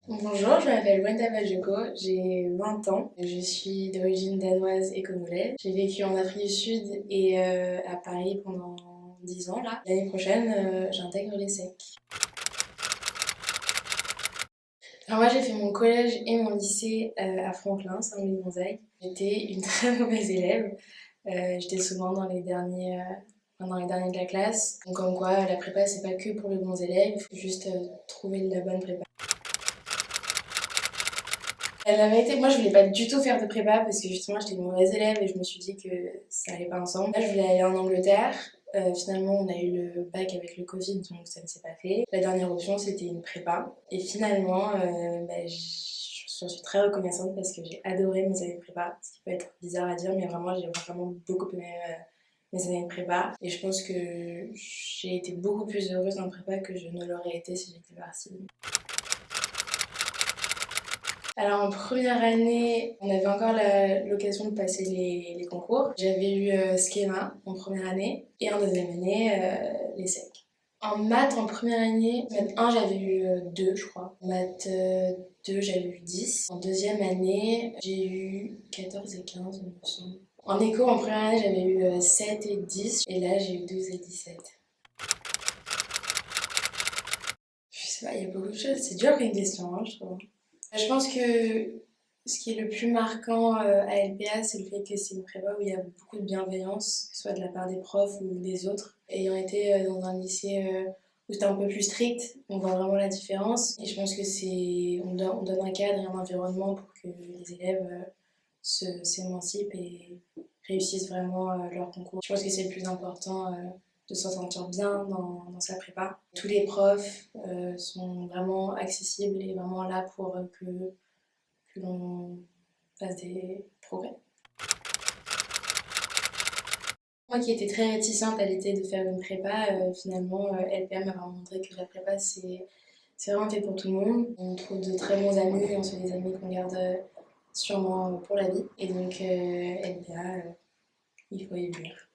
Bonjour, je m'appelle Wenda Bajoko, j'ai 20 ans, je suis d'origine danoise et congolaise. J'ai vécu en Afrique du Sud et à Paris pendant 10 ans là. L'année prochaine, j'intègre l'ESSEC. Alors moi j'ai fait mon collège et mon lycée à Franklin, Saint-Louis-Gonzague. J'étais une très mauvaise élève, j'étais souvent dans les derniers de la classe. Donc comme quoi la prépa c'est pas que pour les bons élèves, il faut juste trouver la bonne prépa. La vérité, moi je voulais pas du tout faire de prépa parce que justement j'étais une mauvaise élève et je me suis dit que ça allait pas ensemble. Là je voulais aller en Angleterre. Finalement on a eu le bac avec le Covid donc ça ne s'est pas fait. La dernière option c'était une prépa. Et finalement j'en suis très reconnaissante parce que j'ai adoré mes années de prépa. Ce qui peut être bizarre à dire mais vraiment j'ai vraiment beaucoup aimé mes années de prépa. Et je pense que j'ai été beaucoup plus heureuse en prépa que je ne l'aurais été si j'étais partie. Alors en première année, on avait encore l'occasion de passer les concours. J'avais eu Schema en première année et en deuxième année, l'ESSEC. En maths, en première année, maths 1, j'avais eu 2, je crois. Maths 2, j'avais eu 10. En deuxième année, j'ai eu 14 et 15, il me semble. En éco, en première année, j'avais eu 7 et 10. Et là, j'ai eu 12 et 17. Je sais pas, il y a beaucoup de choses. C'est dur comme question, hein, je trouve. Je pense que ce qui est le plus marquant à LPA, c'est le fait que c'est une prépa où il y a beaucoup de bienveillance, que ce soit de la part des profs ou des autres. Ayant été dans un lycée où c'était un peu plus strict, on voit vraiment la différence. Et je pense que on donne un cadre et un environnement pour que les élèves s'émancipent et réussissent vraiment leur concours. Je pense que c'est le plus important de se sentir bien dans sa prépa. Tous les profs sont vraiment accessibles et vraiment là pour que l'on fasse des progrès. Moi qui étais très réticente à l'idée de faire une prépa, finalement LPA m'a vraiment montré que la prépa c'est vraiment fait pour tout le monde. On trouve de très bons amis, on se fait des amis qu'on garde sûrement pour la vie. Et donc LPA, il faut y venir.